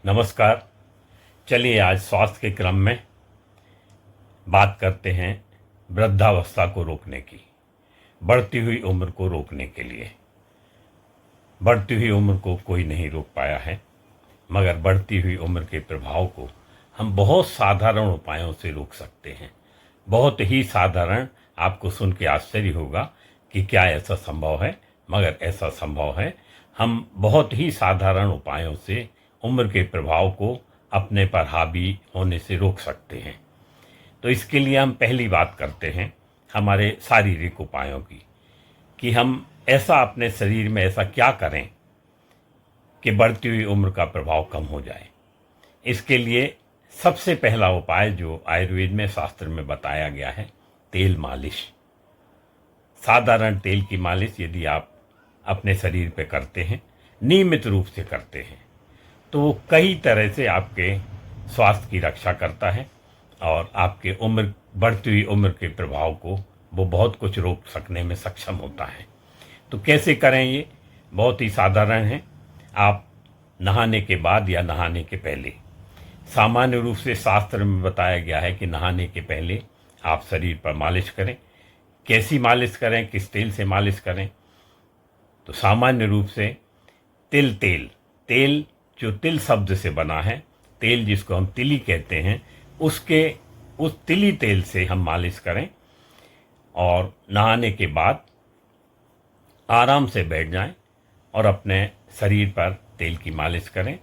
नमस्कार। चलिए आज स्वास्थ्य के क्रम में बात करते हैं वृद्धावस्था को रोकने की, बढ़ती हुई उम्र को रोकने के लिए। बढ़ती हुई उम्र को कोई नहीं रोक पाया है, मगर बढ़ती हुई उम्र के प्रभाव को हम बहुत साधारण उपायों से रोक सकते हैं। बहुत ही साधारण। आपको सुन के आश्चर्य होगा कि क्या ऐसा संभव है, मगर ऐसा संभव है। हम बहुत ही साधारण उपायों से उम्र के प्रभाव को अपने पर हावी होने से रोक सकते हैं। तो इसके लिए हम पहली बात करते हैं हमारे शारीरिक उपायों की, कि हम ऐसा अपने शरीर में ऐसा क्या करें कि बढ़ती हुई उम्र का प्रभाव कम हो जाए। इसके लिए सबसे पहला उपाय जो आयुर्वेद में शास्त्र में बताया गया है, तेल मालिश। साधारण तेल की मालिश यदि आप अपने शरीर पे करते हैं, नियमित रूप से करते हैं, तो वो कई तरह से आपके स्वास्थ्य की रक्षा करता है और आपके बढ़ती हुई उम्र के प्रभाव को वो बहुत कुछ रोक सकने में सक्षम होता है। तो कैसे करें ये? बहुत ही साधारण है। आप नहाने के बाद या नहाने के पहले, सामान्य रूप से शास्त्र में बताया गया है कि नहाने के पहले आप शरीर पर मालिश करें। कैसी मालिश करें, किस तेल से मालिश करें? तो सामान्य रूप से तेल जो तिल शब्द से बना है, तेल जिसको हम तिली कहते हैं, उस तिली तेल से हम मालिश करें और नहाने के बाद आराम से बैठ जाएं और अपने शरीर पर तेल की मालिश करें।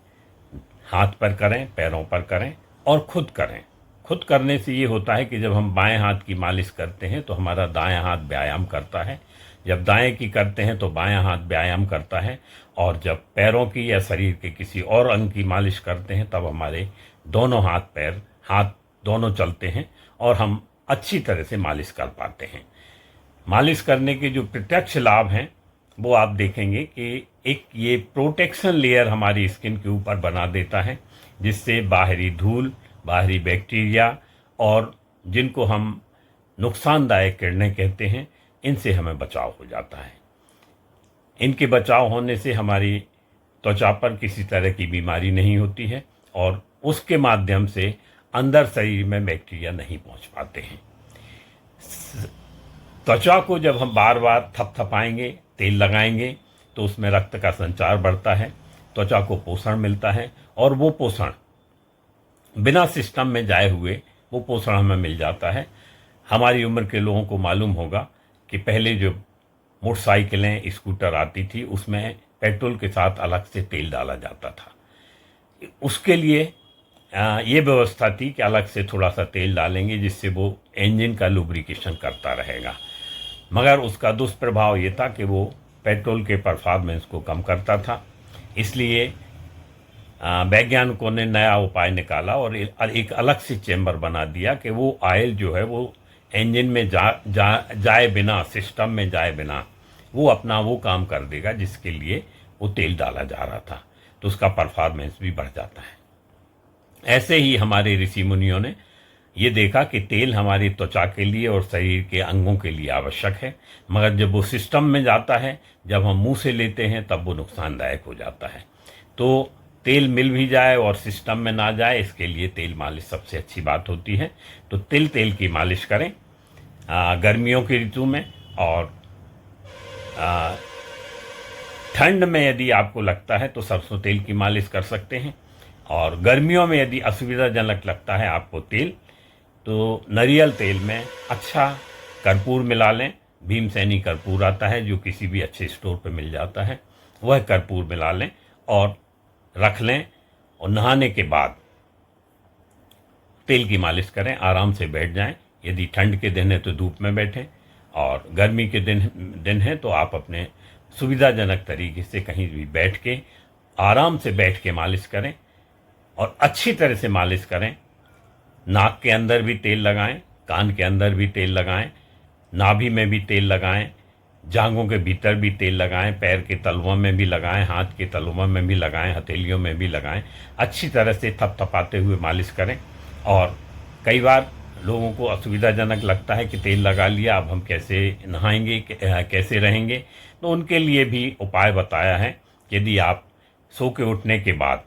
हाथ पर करें, पैरों पर करें और खुद करें। खुद करने से ये होता है कि जब हम बाएं हाथ की मालिश करते हैं तो हमारा दायां हाथ व्यायाम करता है, जब दाएं की करते हैं तो बायां हाथ व्यायाम करता है, और जब पैरों की या शरीर के किसी और अंग की मालिश करते हैं तब हमारे दोनों हाथ दोनों चलते हैं और हम अच्छी तरह से मालिश कर पाते हैं। मालिश करने के जो प्रत्यक्ष लाभ हैं वो आप देखेंगे कि एक ये प्रोटेक्शन लेयर हमारी स्किन के ऊपर बना देता है, जिससे बाहरी धूल, बाहरी बैक्टीरिया और जिनको हम नुकसानदायक किरणें कहते हैं, इनसे हमें बचाव हो जाता है। इनके बचाव होने से हमारी त्वचा पर किसी तरह की बीमारी नहीं होती है और उसके माध्यम से अंदर शरीर में बैक्टीरिया नहीं पहुंच पाते हैं। त्वचा को जब हम बार बार थपथपाएंगे, तेल लगाएंगे, तो उसमें रक्त का संचार बढ़ता है, त्वचा को पोषण मिलता है और वो पोषण बिना सिस्टम में जाए हुए वो पोषण हमें मिल जाता है। हमारी उम्र के लोगों को मालूम होगा कि पहले जो मोटरसाइकिलें, स्कूटर आती थी, उसमें पेट्रोल के साथ अलग से तेल डाला जाता था। उसके लिए ये व्यवस्था थी कि अलग से थोड़ा सा तेल डालेंगे जिससे वो इंजन का लुब्रिकेशन करता रहेगा, मगर उसका दुष्प्रभाव ये था कि वो पेट्रोल के परफॉर्मेंस को कम करता था। इसलिए वैज्ञानिकों ने नया उपाय निकाला और एक अलग से चेम्बर बना दिया कि वो ऑयल जो है वो इंजन में जाए बिना, सिस्टम में जाए बिना, वो अपना वो काम कर देगा जिसके लिए वो तेल डाला जा रहा था, तो उसका परफॉर्मेंस भी बढ़ जाता है। ऐसे ही हमारे ऋषि मुनियों ने ये देखा कि तेल हमारी त्वचा के लिए और शरीर के अंगों के लिए आवश्यक है, मगर जब वो सिस्टम में जाता है, जब हम मुंह से लेते हैं, तब वो नुकसानदायक हो जाता है। तो तेल मिल भी जाए और सिस्टम में ना जाए, इसके लिए तेल मालिश सबसे अच्छी बात होती है। तो तेल की मालिश करें गर्मियों की ऋतु में, और ठंड में यदि आपको लगता है तो सरसों तेल की मालिश कर सकते हैं, और गर्मियों में यदि असुविधाजनक लगता है आपको तेल, तो नारियल तेल में अच्छा कर्पूर मिला लें। भीमसेनी कर्पूर आता है जो किसी भी अच्छे स्टोर पे मिल जाता है, वह कर्पूर मिला लें और रख लें, और नहाने के बाद तेल की मालिश करें। आराम से बैठ जाएं। यदि ठंड के दिन है तो धूप में बैठें, और गर्मी के दिन है तो आप अपने सुविधाजनक तरीके से कहीं भी बैठ के आराम से बैठ के मालिश करें और अच्छी तरह से मालिश करें। नाक के अंदर भी तेल लगाएं, कान के अंदर भी तेल लगाएं, नाभि में भी तेल लगाएं, जांघों के भीतर भी तेल लगाएं, पैर के तलवों में भी लगाएं, हाथ के तलवों में भी लगाएं, हथेलियों में भी लगाएं। अच्छी तरह से थपथपाते हुए मालिश करें। और कई बार लोगों को असुविधाजनक लगता है कि तेल लगा लिया, अब हम कैसे नहाएंगे, कैसे रहेंगे, तो उनके लिए भी उपाय बताया है। यदि आप सो के उठने के बाद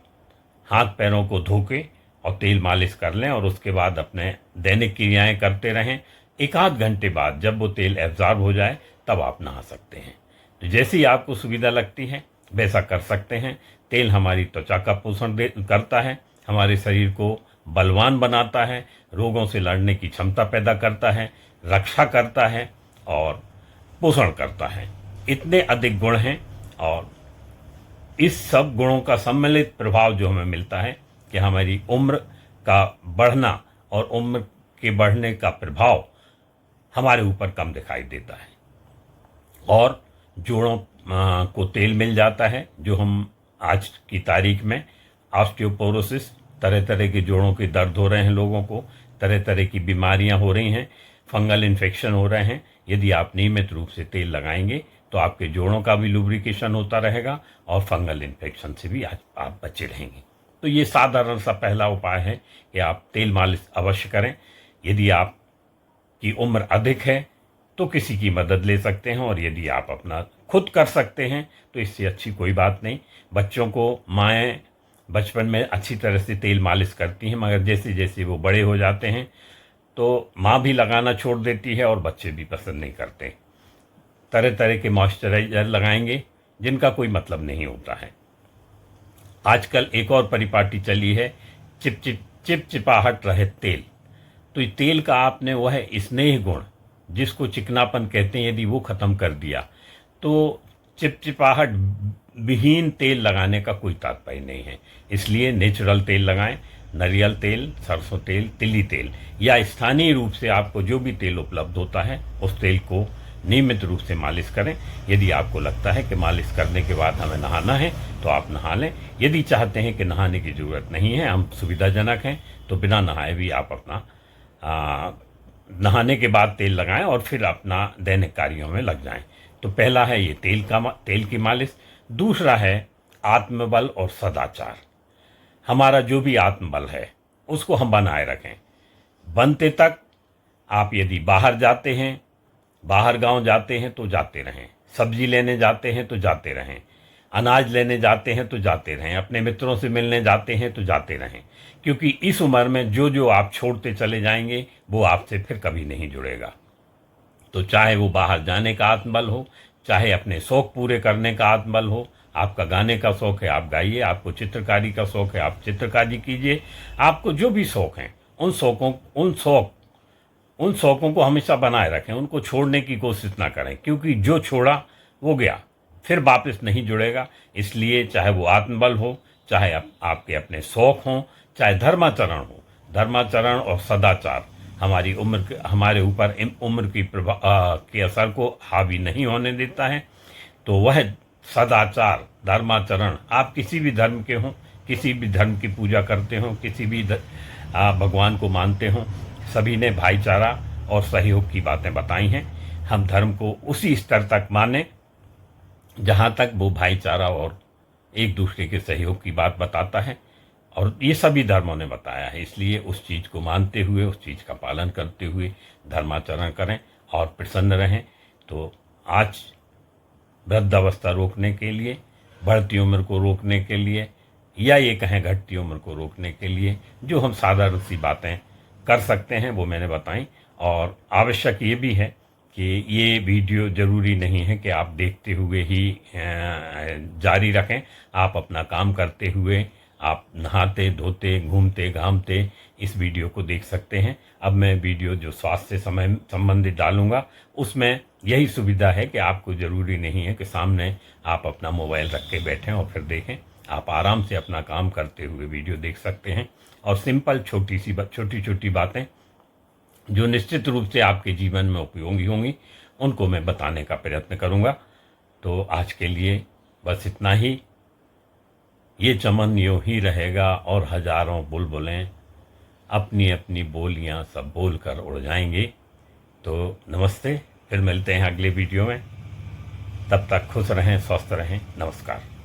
हाथ पैरों को धो के और तेल मालिश कर लें और उसके बाद अपने दैनिक क्रियाएं करते रहें। 1 आध घंटे बाद जब वो तेल एब्जॉर्ब हो जाए तब आप नहा सकते हैं। तो जैसी आपको सुविधा लगती है वैसा कर सकते हैं। तेल हमारी त्वचा का पोषण करता है, हमारे शरीर को बलवान बनाता है, रोगों से लड़ने की क्षमता पैदा करता है, रक्षा करता है और पोषण करता है। इतने अधिक गुण हैं और इस सब गुणों का सम्मिलित प्रभाव जो हमें मिलता है कि हमारी उम्र का बढ़ना और उम्र के बढ़ने का प्रभाव हमारे ऊपर कम दिखाई देता है और जोड़ों को तेल मिल जाता है। जो हम आज की तारीख में ऑस्टियोपोरोसिस, तरह तरह के जोड़ों के दर्द हो रहे हैं लोगों को, तरह तरह की बीमारियां हो रही हैं, फंगल इन्फेक्शन हो रहे हैं। यदि आप नियमित रूप से तेल लगाएंगे तो आपके जोड़ों का भी लुब्रिकेशन होता रहेगा और फंगल इन्फेक्शन से भी आप बचे रहेंगे। तो ये साधारण सा पहला उपाय है कि आप तेल मालिश अवश्य करें। यदि आपकी उम्र अधिक है तो किसी की मदद ले सकते हैं और यदि आप अपना खुद कर सकते हैं तो इससे अच्छी कोई बात नहीं। बच्चों को माएँ बचपन में अच्छी तरह से तेल मालिश करती हैं, मगर जैसे जैसे वो बड़े हो जाते हैं तो माँ भी लगाना छोड़ देती है और बच्चे भी पसंद नहीं करते। तरह तरह के मॉइस्चराइजर लगाएंगे जिनका कोई मतलब नहीं होता है। आजकल एक और परिपाटी चली है, चिपचिपाहट रहे तेल। तो ये तेल का आपने वह स्नेह गुण जिसको चिकनापन कहते हैं, यदि वो ख़त्म कर दिया तो चिपचिपाहट विहीन तेल लगाने का कोई तात्पर्य नहीं है। इसलिए नेचुरल तेल लगाएं, नारियल तेल, सरसों तेल, तिली तेल या स्थानीय रूप से आपको जो भी तेल उपलब्ध होता है उस तेल को नियमित रूप से मालिश करें। यदि आपको लगता है कि मालिश करने के बाद हमें नहाना है तो आप नहा लें। यदि चाहते हैं कि नहाने की ज़रूरत नहीं है, हम सुविधाजनक हैं, तो बिना नहाए भी आप अपना नहाने के बाद तेल लगाएं और फिर अपना दैनिक कार्यों में लग जाएं। तो पहला है ये तेल की मालिश। दूसरा है आत्मबल और सदाचार। हमारा जो भी आत्मबल है उसको हम बनाए रखें। बनते तक आप यदि बाहर जाते हैं, बाहर गांव जाते हैं तो जाते रहें, सब्जी लेने जाते हैं तो जाते रहें, अनाज लेने जाते हैं तो जाते रहें, अपने मित्रों से मिलने जाते हैं तो जाते रहें, क्योंकि इस उम्र में जो जो आप छोड़ते चले जाएंगे वो आपसे फिर कभी नहीं जुड़ेगा। तो चाहे वो बाहर जाने का आत्मबल हो, चाहे अपने शौक पूरे करने का आत्मबल हो। आपका गाने का शौक है, आप गाइए। आपको चित्रकारी का शौक है, आप चित्रकारी कीजिए। आपको जो भी शौक हैं उन शौकों को हमेशा बनाए रखें, उनको छोड़ने की कोशिश ना करें, क्योंकि जो छोड़ा वो गया, फिर वापस नहीं जुड़ेगा। इसलिए चाहे वो आत्मबल हो, चाहे आपके अपने शौक हों, चाहे धर्माचरण हो, धर्माचरण और सदाचार हमारे ऊपर उम्र की के असर को हावी नहीं होने देता है। तो वह सदाचार, धर्माचरण, आप किसी भी धर्म के हों, किसी भी धर्म की पूजा करते हों, किसी भी भगवान को मानते हों, सभी ने भाईचारा और सहयोग की बातें बताई हैं। हम धर्म को उसी स्तर तक माने जहाँ तक वो भाईचारा और एक दूसरे के सहयोग की बात बताता है, और ये सभी धर्मों ने बताया है। इसलिए उस चीज़ को मानते हुए, उस चीज़ का पालन करते हुए धर्माचरण करें और प्रसन्न रहें। तो आज वृद्धावस्था रोकने के लिए, बढ़ती उम्र को रोकने के लिए, या ये कहें घटती उम्र को रोकने के लिए, जो हम साधारण सी बातें कर सकते हैं वो मैंने बताई। और आवश्यक ये भी है कि ये वीडियो ज़रूरी नहीं है कि आप देखते हुए ही जारी रखें। आप अपना काम करते हुए, आप नहाते धोते, घूमते घामते इस वीडियो को देख सकते हैं। अब मैं वीडियो जो स्वास्थ्य से संबंधित डालूंगा उसमें यही सुविधा है कि आपको ज़रूरी नहीं है कि सामने आप अपना मोबाइल रख के बैठें और फिर देखें। आप आराम से अपना काम करते हुए वीडियो देख सकते हैं। और सिंपल छोटी छोटी बातें जो निश्चित रूप से आपके जीवन में उपयोगी होंगी उनको मैं बताने का प्रयत्न करूंगा। तो आज के लिए बस इतना ही। ये चमन यूं ही रहेगा और हजारों बुलबुलें अपनी अपनी बोलियां सब बोल कर उड़ जाएंगे। तो नमस्ते, फिर मिलते हैं अगले वीडियो में। तब तक खुश रहें, स्वस्थ रहें। नमस्कार।